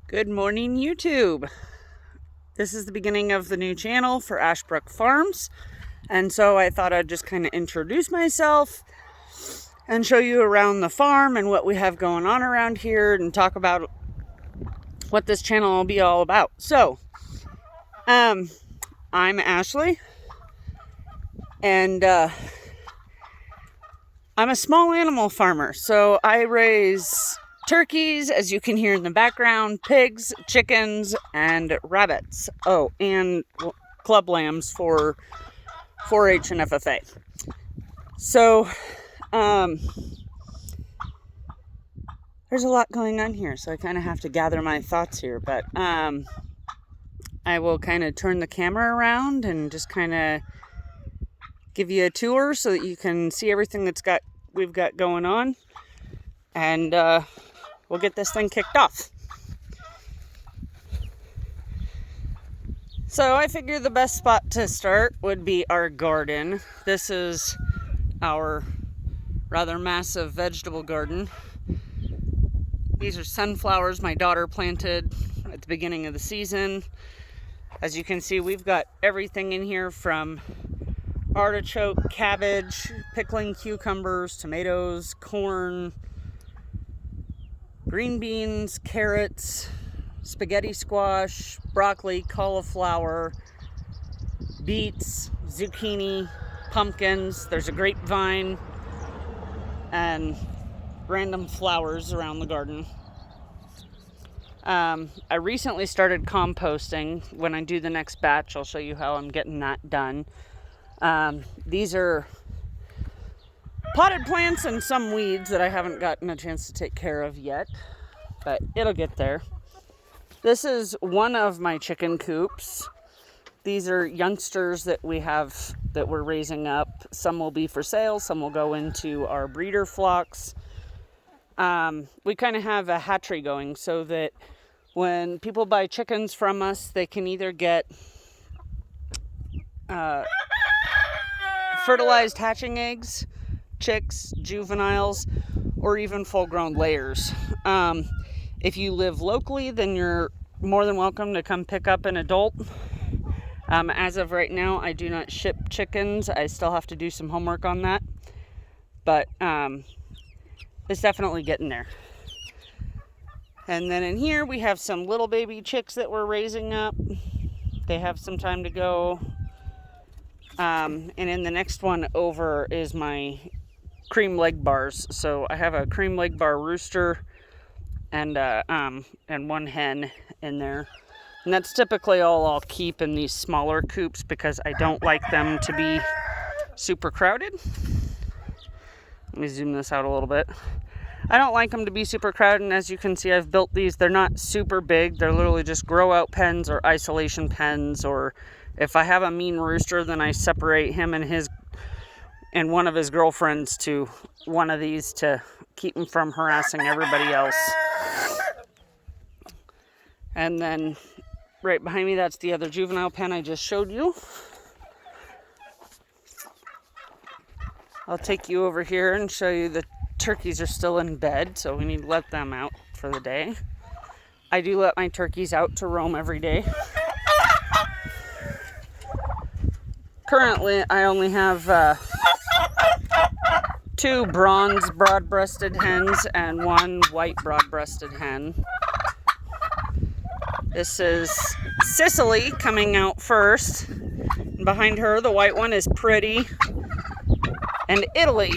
Good morning, YouTube. This is the beginning of the new channel for ASHBROOK Farms, and so I thought I'd just kind of introduce myself and show you around the farm and what we have going on around here and talk about what this channel will be all about. So, I'm Ashley, and I'm a small animal farmer, so I raise turkeys, as you can hear in the background, pigs, chickens, and rabbits. Oh, and club lambs for 4-H and FFA. So, there's a lot going on here, so I kind of have to gather my thoughts here. But I will kind of turn the camera around and just kind of give you a tour so that you can see everything we've got going on. And we'll get this thing kicked off. So I figure the best spot to start would be our garden. This is our rather massive vegetable garden. These are sunflowers my daughter planted at the beginning of the season. As you can see, we've got everything in here from artichoke, cabbage, pickling cucumbers, tomatoes, corn, green beans, carrots, spaghetti squash, broccoli, cauliflower, beets, zucchini, pumpkins. There's a grapevine and random flowers around the garden. I recently started composting. When I do the next batch, I'll show you how I'm getting that done. These are potted plants and some weeds that I haven't gotten a chance to take care of yet, but it'll get there. This is one of my chicken coops. These are youngsters that we're raising up. Some will be for sale, some will go into our breeder flocks. We kind of have a hatchery going so that when people buy chickens from us, they can either get fertilized hatching eggs, chicks, juveniles, or even full-grown layers. If you live locally, then you're more than welcome to come pick up an adult. As of right now, I do not ship chickens. I still have to do some homework on that, but it's definitely getting there. And then in here we have some little baby chicks that we're raising up. They have some time to go. And in the next one over is my cream leg bars. So I have a cream leg bar rooster and one hen in there. And that's typically all I'll keep in these smaller coops because I don't like them to be super crowded. Let me zoom this out a little bit. I don't like them to be super crowded, and as you can see, I've built these. They're not super big. They're literally just grow out pens or isolation pens, or if I have a mean rooster, then I separate him and one of his girlfriends to one of these to keep him from harassing everybody else. And then right behind me, that's the other juvenile pen I just showed you. I'll take you over here and show you the turkeys are still in bed, so we need to let them out for the day. I do let my turkeys out to roam every day. Currently, I only have 2 bronze broad-breasted hens and 1 white broad-breasted hen. This is Sicily coming out first. And behind her, the white one is Pretty. And Italy.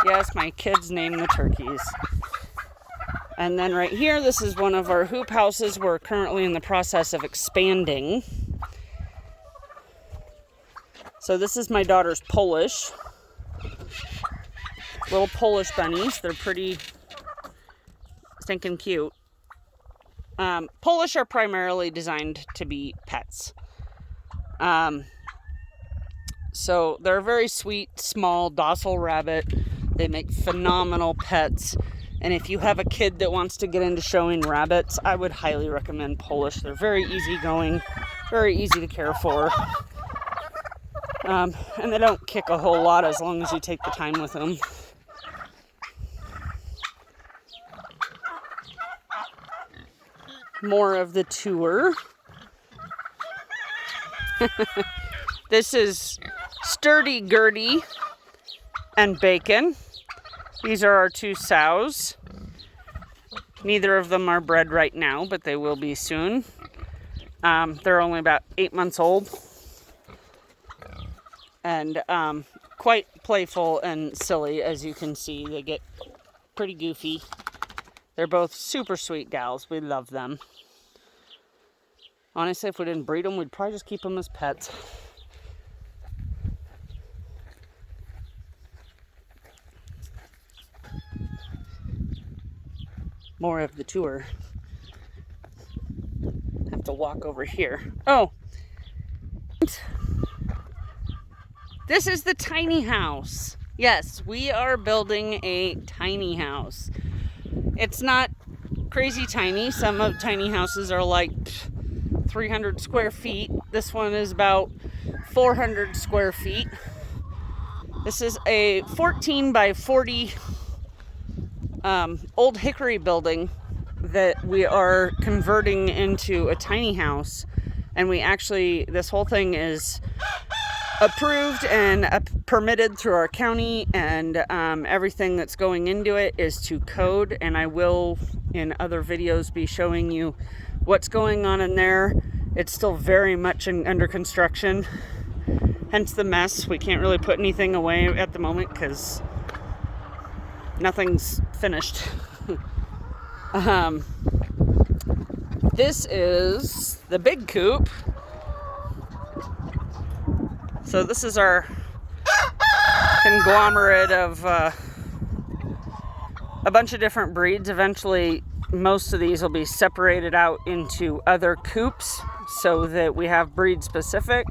Yes, my kids name the turkeys. And then right here, this is one of our hoop houses. We're currently in the process of expanding. So this is my daughter's Polish. Little Polish bunnies. They're pretty stinking cute. Polish are primarily designed to be pets. So they're a very sweet, small, docile rabbit. They make phenomenal pets. And if you have a kid that wants to get into showing rabbits, I would highly recommend Polish. They're very easygoing, very easy to care for. And they don't kick a whole lot as long as you take the time with them. more of the tour. This is Sturdy Gertie and Bacon. These are our two sows. Neither of them are bred right now, but they will be soon. They're only about 8 months old. And quite playful and silly, as you can see. They get pretty goofy. They're both super sweet gals. We love them. Honestly, if we didn't breed them, we'd probably just keep them as pets. More of the tour. Have to walk over here. Oh, this is the tiny house. Yes, we are building a tiny house. It's not crazy tiny. Some of tiny houses are like 300 square feet. This one is about 400 square feet. This is a 14 by 40 old hickory building that we are converting into a tiny house. And we actually, this whole thing is approved and permitted through our county, and everything that's going into it is to code. And I will, in other videos, be showing you what's going on in there. It's still very much under construction, hence the mess. We can't really put anything away at the moment because nothing's finished. This is the big coop. So this is our conglomerate of a bunch of different breeds. Eventually, most of these will be separated out into other coops so that we have breed specific.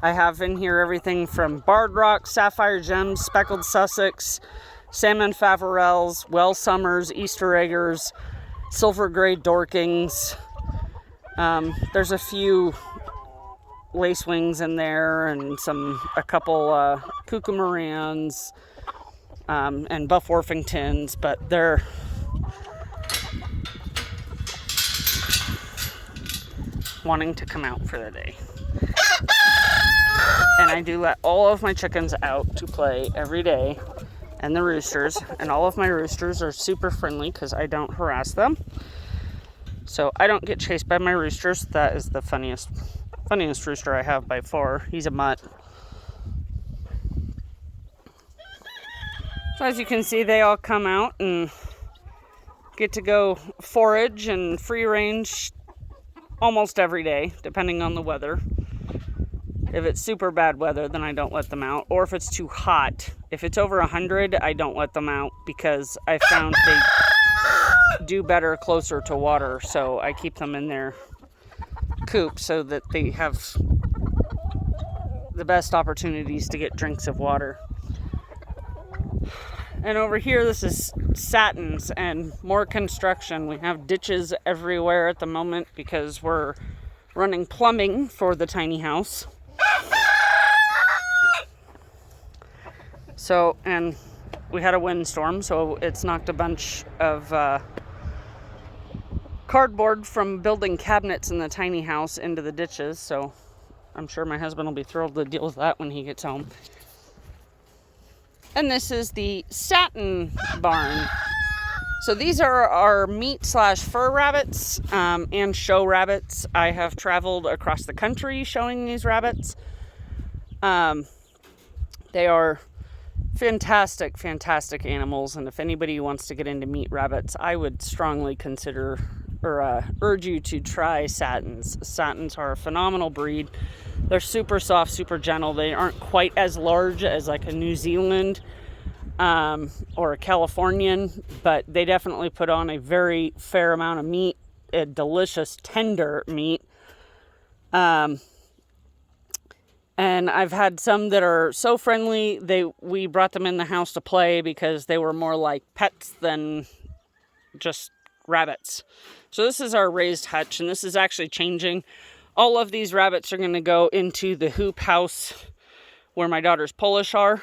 I have in here everything from Barred Rock, Sapphire Gems, Speckled Sussex, Salmon Faverells, Well Summers, Easter Eggers, Silver Gray Dorkings. There's a few lacewings in there, and a couple Kookamarans and Buff Orpingtons, but they're wanting to come out for the day. And I do let all of my chickens out to play every day, and the roosters, and all of my roosters are super friendly because I don't harass them. So I don't get chased by my roosters. That is the funniest rooster I have by far. He's a mutt. So as you can see, they all come out and get to go forage and free range almost every day, depending on the weather. If it's super bad weather, then I don't let them out. Or if it's too hot. If it's over 100, I don't let them out because I found they do better closer to water. So I keep them in their coop so that they have the best opportunities to get drinks of water. And over here, this is Satins and more construction. We have ditches everywhere at the moment because we're running plumbing for the tiny house. So, and we had a windstorm, so it's knocked a bunch of cardboard from building cabinets in the tiny house into the ditches. So I'm sure my husband will be thrilled to deal with that when he gets home. And this is the Satin barn. So these are our meat/fur rabbits and show rabbits. I have traveled across the country showing these rabbits. They are fantastic animals, and if anybody wants to get into meat rabbits, I would strongly consider or urge you to try Satins. Satins are a phenomenal breed. They're super soft, super gentle. They aren't quite as large as like a New Zealand or a Californian, but they definitely put on a very fair amount of meat, a delicious, tender meat. And I've had some that are so friendly, we brought them in the house to play because they were more like pets than just rabbits. So this is our raised hutch, and this is actually changing. All of these rabbits are going to go into the hoop house where my daughter's Polish are.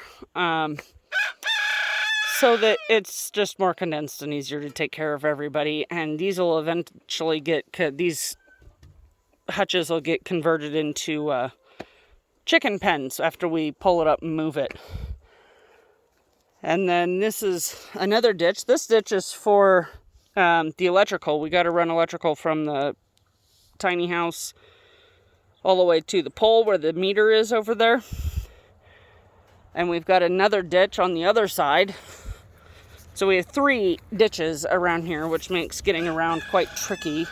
so that it's just more condensed and easier to take care of everybody. And these will eventually these hutches will get converted into chicken pens after we pull it up and move it. And then this is another ditch. This ditch is for the electrical. We got to run electrical from the tiny house all the way to the pole where the meter is over there. And we've got another ditch on the other side. So we have 3 ditches around here, which makes getting around quite tricky.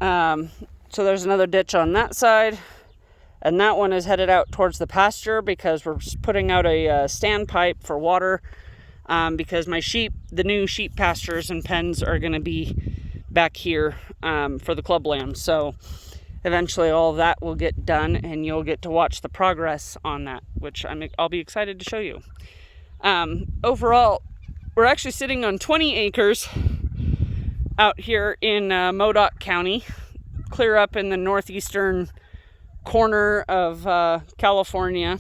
So there's another ditch on that side. And that one is headed out towards the pasture because we're putting out a standpipe for water. Because the new sheep pastures and pens are going to be back here for the club lambs. So eventually all of that will get done and you'll get to watch the progress on that, which I'll be excited to show you. Overall, we're actually sitting on 20 acres out here in Modoc County, clear up in the northeastern corner of California.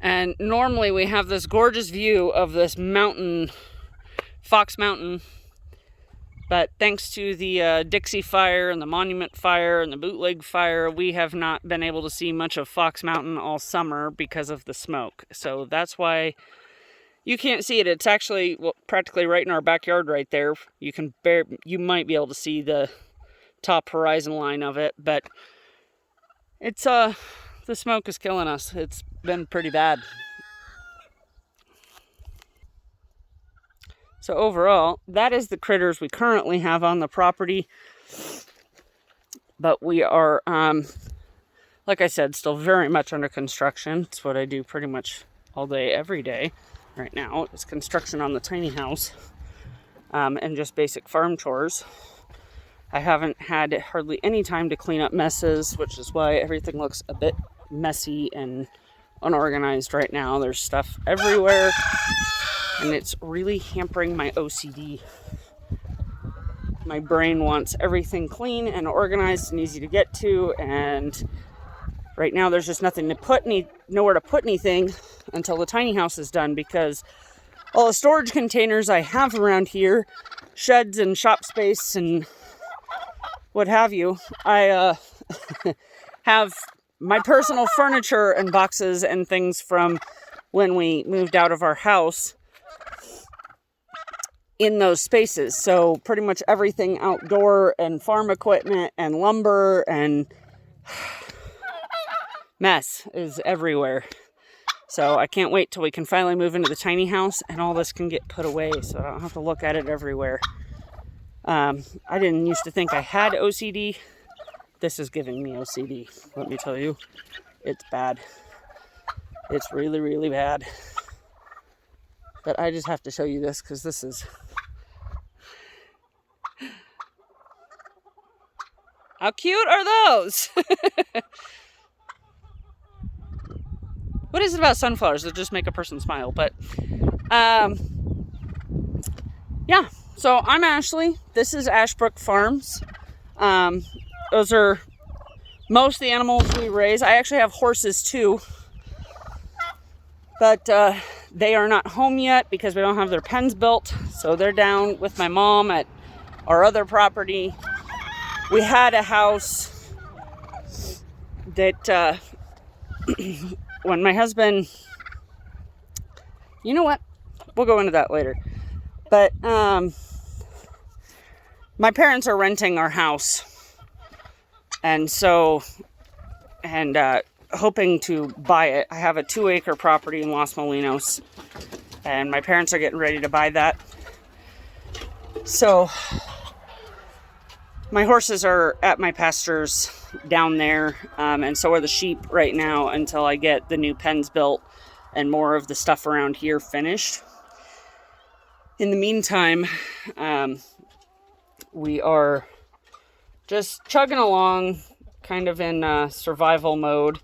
And normally we have this gorgeous view of this mountain, Fox Mountain. But thanks to the Dixie Fire and the Monument Fire and the Bootleg Fire, we have not been able to see much of Fox Mountain all summer because of the smoke. So that's why you can't see it. It's actually practically right in our backyard right there. You might be able to see the top horizon line of it, but it's the smoke is killing us. It's been pretty bad. So overall, that is the critters we currently have on the property. But we are, like I said, still very much under construction. It's what I do pretty much all day, every day right now. It's construction on the tiny house and just basic farm chores. I haven't had hardly any time to clean up messes, which is why everything looks a bit messy and unorganized right now. There's stuff everywhere. And it's really hampering my OCD. My brain wants everything clean and organized and easy to get to. And right now there's just nowhere to put anything until the tiny house is done. Because all the storage containers I have around here, sheds and shop space and what have you, I have my personal furniture and boxes and things from when we moved out of our house in those spaces. So pretty much everything outdoor and farm equipment and lumber and mess is everywhere. So I can't wait till we can finally move into the tiny house and all this can get put away so I don't have to look at it everywhere. I didn't used to think I had OCD. This is giving me OCD, let me tell you. It's bad. It's really, really bad. But I just have to show you this because this is... How cute are those? What is it about sunflowers that just make a person smile? But, yeah. So I'm Ashley. This is ASHBROOK Farms. Those are most of the animals we raise. I actually have horses too. But they are not home yet because we don't have their pens built. So they're down with my mom at our other property. We had a house that when my husband... You know what? We'll go into that later. But my parents are renting our house. And so... hoping to buy it. I have a 2-acre property in Los Molinos, and my parents are getting ready to buy that. So my horses are at my pastures down there, and so are the sheep right now until I get the new pens built and more of the stuff around here finished. In the meantime, we are just chugging along, kind of in survival mode.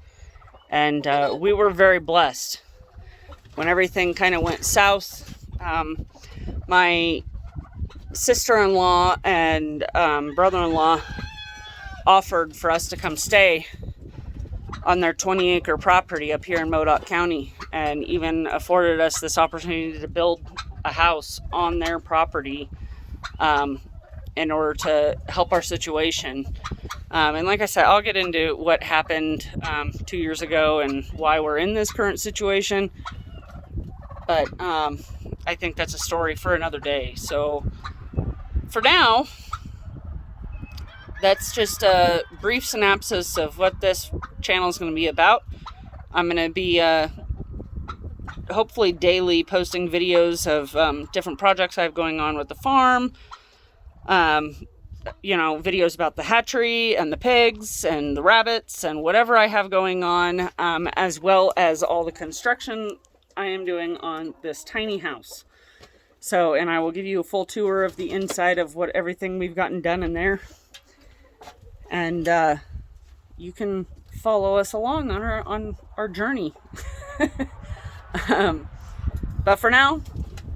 And we were very blessed. When everything kind of went south, my sister-in-law and brother-in-law offered for us to come stay on their 20-acre property up here in Modoc County, and even afforded us this opportunity to build a house on their property in order to help our situation. And like I said, I'll get into what happened 2 years ago and why we're in this current situation. But I think that's a story for another day. So for now, that's just a brief synopsis of what this channel is going to be about. I'm going to be hopefully daily posting videos of different projects I have going on with the farm. Videos about the hatchery and the pigs and the rabbits and whatever I have going on, as well as all the construction I am doing on this tiny house. So, and I will give you a full tour of the inside of what everything we've gotten done in there. And you can follow us along on our journey. But for now,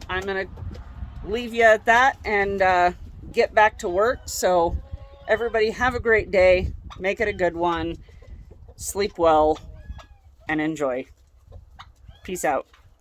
I'm going to leave you at that and get back to work. So everybody have a great day. Make it a good one. Sleep well and enjoy. Peace out.